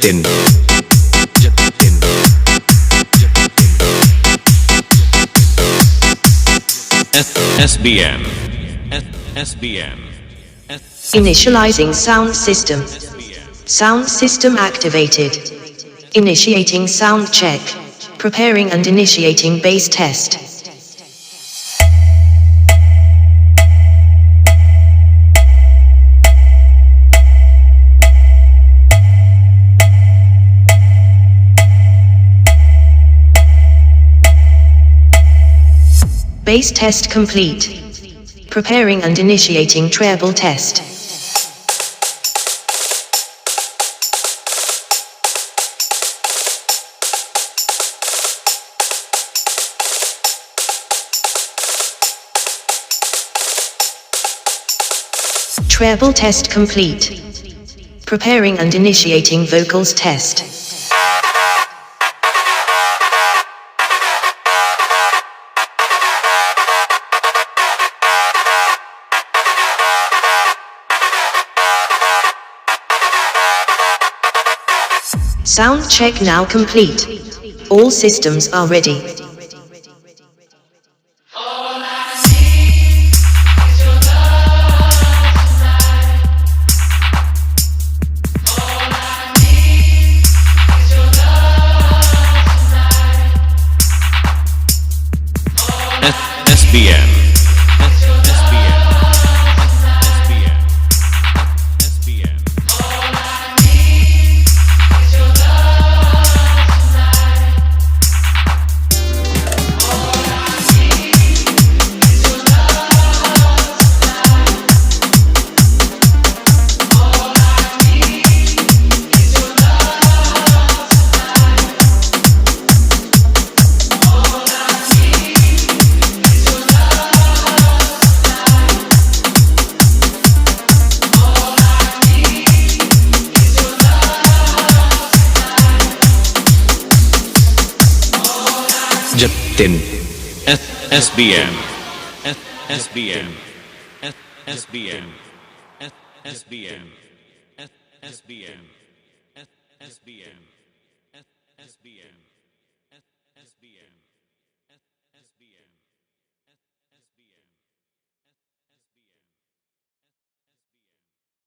ＪETIN SBM Initializing sound system. Sound system activated. Initiating sound check. Preparing and initiating bass test. Bass test complete. Preparing and initiating treble test. Treble test complete. Preparing and initiating vocals test. Sound check now complete. All systems are ready. SBM JETIN SBM SBM SBM SBM SBM SBM SBM